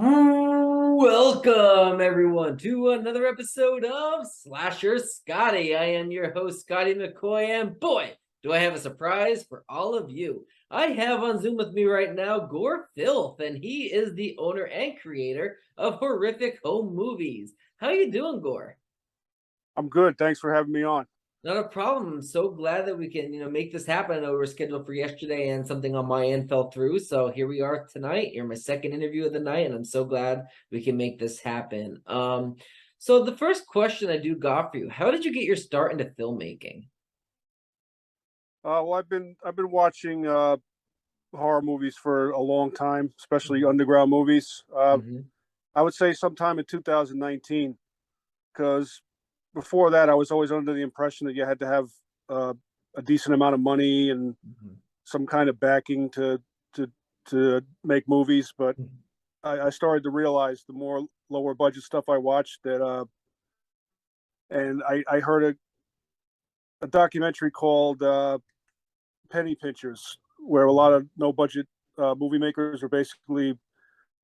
Welcome everyone to another episode of Slasher Scotty. I am your host, Scotty McCoy, and boy, do I have a surprise for all of you. I have on Zoom with me right now Gore Filth, and he is the owner and creator of Horrific Home Movies. How you doing, Gore? I'm good. Thanks for having me on. Not a problem. I'm so glad that we can, make this happen. I know we were scheduled for yesterday and something on my end fell through. So here we are tonight. You're my second interview of the night, and I'm so glad we can make this happen. So the first question I do got for you, how did you get your start into filmmaking? Well, I've been watching horror movies for a long time, especially Mhm. underground movies. Mhm. I would say sometime in 2019, because before that, I was always under the impression that you had to have uh, a decent amount of money and Mhm. some kind of backing to to make movies. But Mhm. I started to realize the more lower budget stuff I watched and I heard a documentary called penny pinchers, where a lot of no budget movie makers are basically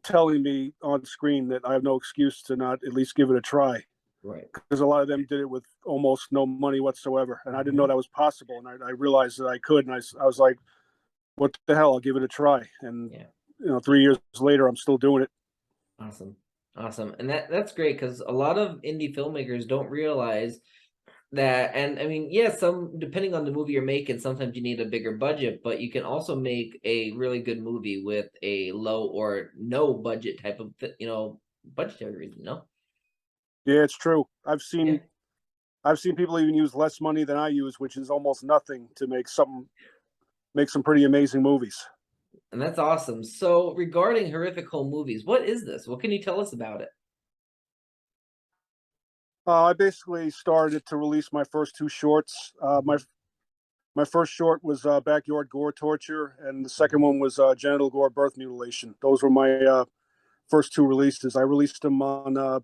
telling me on screen that I have no excuse to not at least give it a try, Right. because a lot of them did it with almost no money whatsoever, and I didn't know Mhm. that was possible, and I realized that I could, and I was like, what the hell, I'll give it a try. And Yeah. 3 years later, I'm still doing it. Awesome. Awesome. And that's great because a lot of indie filmmakers don't realize that. And I mean, yeah, some depending on the movie you're making, sometimes you need a bigger budget, but you can also make a really good movie with a low or no budget type of budgetary reason, Yeah, it's true. Yeah. I've seen people even use less money than I use, which is almost nothing, to make some pretty amazing movies. And that's awesome. So regarding horrific home movies, what is this? What can you tell us about it? I basically started to release my first two shorts. My first short was backyard gore torture, and the second Mhm. one was genital gore birth mutilation. Those were my first two releases. I released them on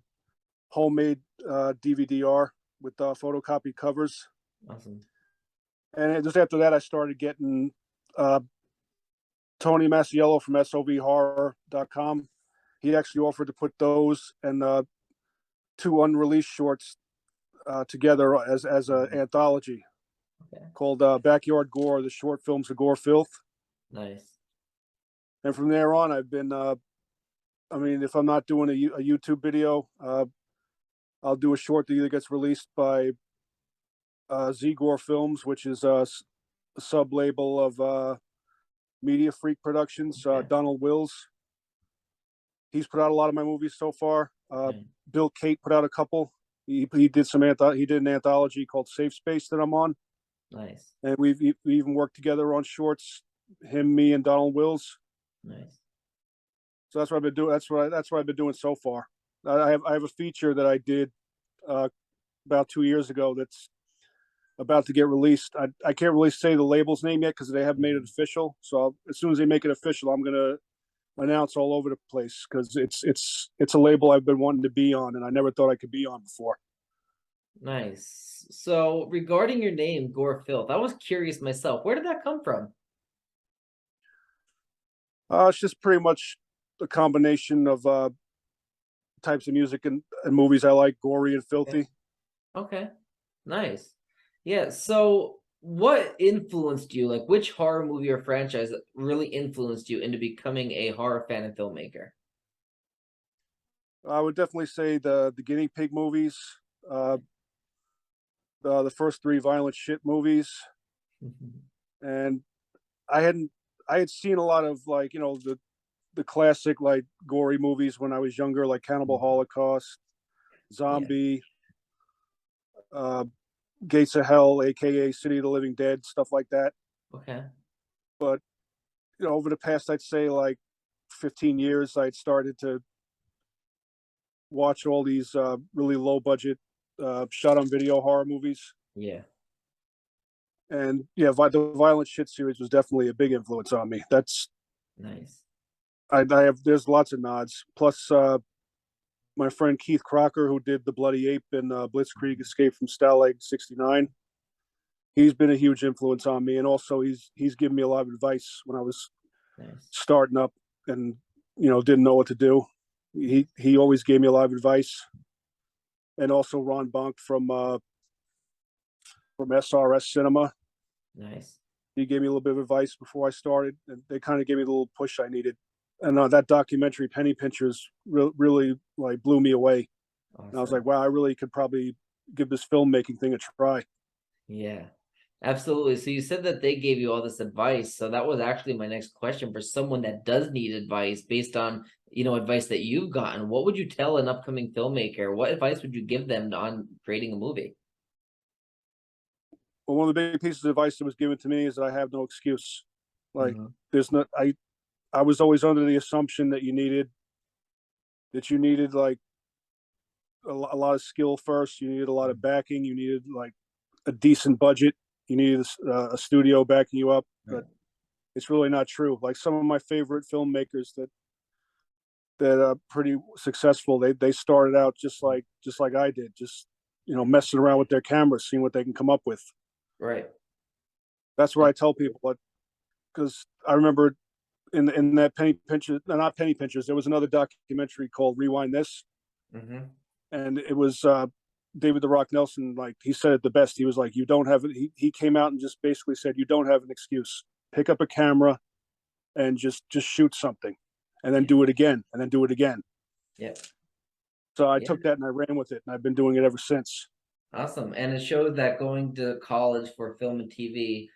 homemade DVD-R with photocopied covers, Awesome. and just after that, I started getting uh, Tony Masiello from SOVHorror.com. He actually offered to put those and two unreleased shorts together as an Mhm. anthology Okay. called Backyard Gore: The Short Films of Gore Filth. Nice. And from there on, I've been I mean, if I'm not doing a YouTube video, I'll do a short that either gets released by Gore Films, which is a sub label of Media Freak Productions. Okay. Donald Wills, he's put out a lot of my movies so far. Okay. Bill Kate put out a couple. He did he did an anthology called Safe Space that I'm on, Nice. and we even worked together on shorts. Him, me, and Donald Wills. Nice. So that's what I've been doing. That's what I've been doing so far. I have a feature that I did uh, about 2 years ago that's about to get released. I can't really say the label's name yet because they haven't made it Mhm. official. So as soon as they make it official, I'm gonna announce all over the place, because it's a label I've been wanting to be on, and I never thought I could be on before. Nice. So regarding your name, Gore Filth, I was curious myself. Where did that come from? It's just pretty much a combination of types of music and movies I like, gory and Okay. filthy. Okay. Nice. Yeah. So what influenced you? Like which horror movie or franchise really influenced you into becoming a horror fan and filmmaker? I would definitely say the guinea pig movies, uh, the first three violent shit movies, and I hadn't I had seen a lot of, like, the classic, like, gory movies when I was younger, like Cannibal Holocaust, Yeah. Zombie, uh, Gates of Hell, aka City of the Living Dead, stuff like that. Okay. But over the past, I'd say, like, 15 years, I'd started to watch all these really low budget shot on video horror movies. Yeah. And yeah, the Violent Shit series was definitely a big influence on me. That's Nice. I have There's lots of nods. Plus, my friend Keith Crocker, who did The Bloody Ape and Blitzkrieg Escape from Stalag 69, he's been a huge influence on me. And also, he's given me a lot of advice when I was Nice. starting up and didn't know what to do. he always gave me a lot of advice, and also Ron Bonk from SRS Cinema. Nice. He gave me a little bit of advice before I started, and they kind of gave me the little push I needed. And that documentary Penny Pinchers really like blew me away. And I was Awesome. like, wow, I really could probably give this filmmaking thing a try. Yeah, absolutely. So you said that they gave you all this advice. So that was actually my next question for someone that does need advice based on, advice that you've gotten. What would you tell an upcoming filmmaker? What advice would you give them on creating a movie? But one of the big pieces of advice that was given to me is that I have no excuse. Like Mhm. there's not I was always under the assumption that you needed like a lot of skill first. You needed a lot of backing. You needed like a decent budget. You needed a studio backing you up. Right. But it's really not true. Like some of my favorite filmmakers that are pretty successful, they started out just like I did, just messing around with their cameras, seeing what they can come up with. Right. That's what I tell people. But because I remember in that Penny Pinchers, not Penny Pinchers, there was another documentary called Rewind This, Mm-hmm. and it was David the Rock Nelson. Like he said it the best. He was like, "You don't have it." He came out and just basically said, "You don't have an excuse. Pick up a camera and just shoot something, and then Yeah. do it again, and then do it again." Yeah. So I Yeah. took that and I ran with it, and I've been doing it ever since. Awesome. And it shows that going to college for film and TV,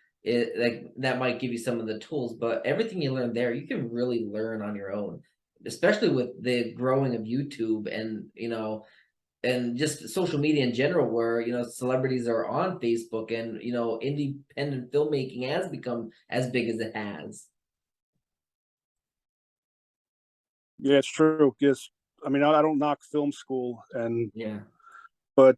like that might give you some of the tools, but everything you learn there, you can really learn on your own, especially with the growing of YouTube and just social media in general, where celebrities are on Facebook, and independent filmmaking has become as big as it has. Yeah, it's true. Yes, I mean I don't knock film school, Yeah. but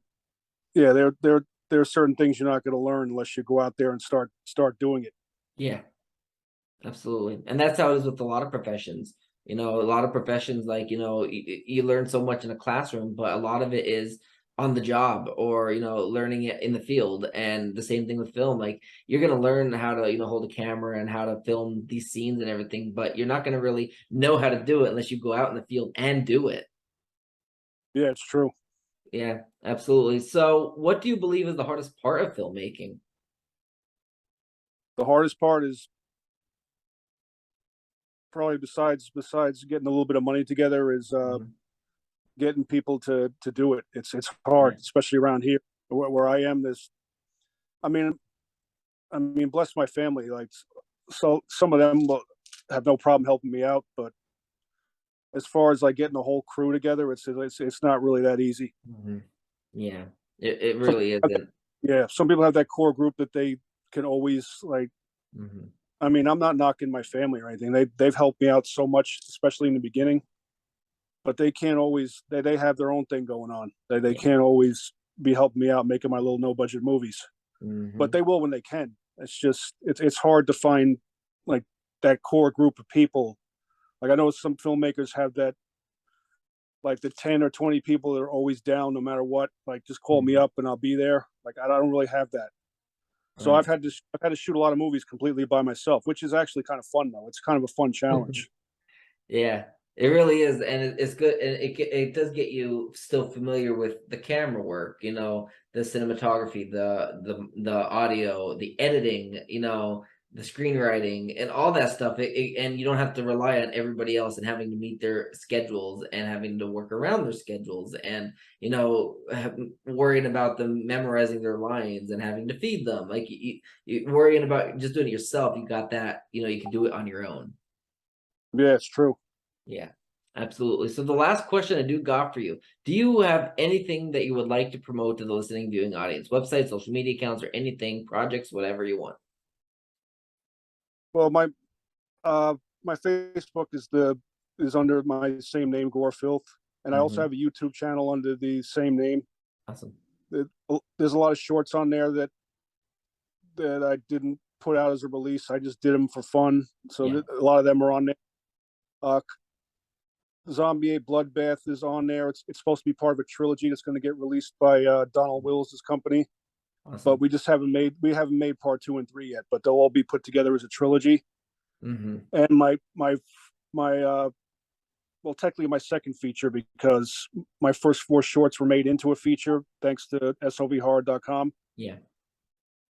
yeah, there are certain things you're not going to learn unless you go out there and start doing it. Yeah. Absolutely. And that's how it is with a lot of professions. A lot of professions, like, you learn so much in a classroom, but a lot of it is on the job, or, learning it in the field. And the same thing with film. Like, you're going to learn how to, hold a camera and how to film these scenes and everything, but you're not going to really know how to do it unless you go out in the field and do it. Yeah, it's true. Yeah, absolutely. So, what do you believe is the hardest part of filmmaking? The hardest part is probably besides getting a little bit of money together is Mhm. getting people to do it. It's Yeah. hard, especially around here where I am. I mean, bless my family. Like, so some of them have no problem helping me out, but as far as like getting a whole crew together, it's not really that easy. Mhm. Yeah, it Some really people have isn't. yeah, some people have that core group that they can always like. Mhm. I mean, I'm not knocking my family or anything. They've helped me out so much, especially in the beginning. But they can't always. They have their own thing going on. They Yeah. can't always be helping me out making my little no budget movies. But Mhm. they will when they can. It's just it's hard to find like that core group of people. Like I know some filmmakers have that, like the 10 or 20 people that are always down no matter what. Like just call me Mhm. up and I'll be there. Like I don't really have that. So Right. I've had to shoot a lot of movies completely by myself, which is actually kind of fun though. It's kind of a fun challenge. Yeah, it really is, and it's good, and it does get you still familiar with the camera work, the cinematography, the audio, the editing, the screenwriting, and all that stuff. And you don't have to rely on everybody else and having to meet their schedules and having to work around their schedules, and worrying about them memorizing their lines and having to feed them. Like you worrying about just doing it yourself. You got that. You can do it on your own. Yeah, it's true. Yeah, absolutely. So the last question I do got for you, do you have anything that you would like to promote to the listening viewing audience? Websites, social media accounts, or anything, projects, whatever you want. Well, uh my Facebook is under my same name, Gore Filth, and I also Hmm. have a YouTube channel under the same name. Awesome. There's a lot of shorts on there that I didn't put out as a release. I just did them for fun. So Yeah. a lot of them are on there. Uh, Zombie 8 Bloodbath is on there. It's supposed to be part of a trilogy that's going to get released by Donald Wills' company, but Awesome. we haven't made part 2 and 3 yet. But they'll all be put together as a trilogy. Hmm. And my well, technically my second feature, because my first 4 shorts were made into a feature thanks to sovhorror.com. Yeah.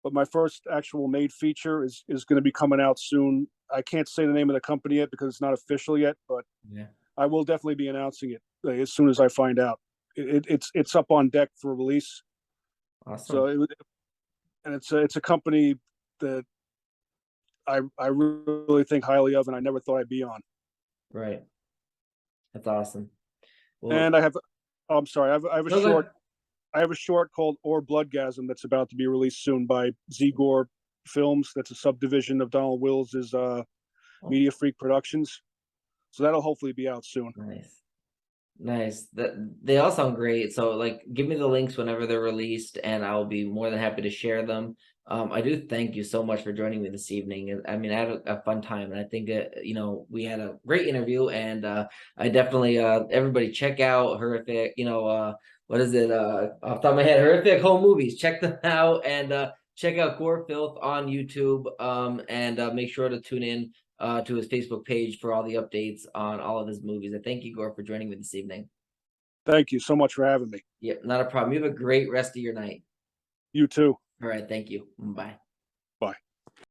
But my first actual made feature is going to be coming out soon. I can't say the name of the company yet because it's not official yet, but Yeah. I will definitely be announcing it as soon as I find out. It's up on deck for release. Awesome. So it's a company that I really think highly of, and I never thought I'd be on. Right. That's awesome. Well, And I'm sorry, I have a no, go short. ahead. I have a short called Or Bloodgasm that's about to be released soon by Gore Films. That's a subdivision of Donald Wills's Oh, Media Freak Productions. So that'll hopefully be out soon. nice. Nice. That they all sound great. So like give me the links whenever they're released and I'll be more than happy to share them. I do thank you so much for joining me this evening. I mean, I had a fun time and I think we had a great interview and I definitely everybody check out Horrific, what is it? Off the top of my head, Horrific Home Movies. Check them out and check out Gore Filth on YouTube. And make sure to tune in to his Facebook page for all the updates on all of his movies. I thank you, Gore, for joining me this evening. Thank you so much for having me. Yep, not a problem. You have a great rest of your night. You too. All right, thank you. Bye.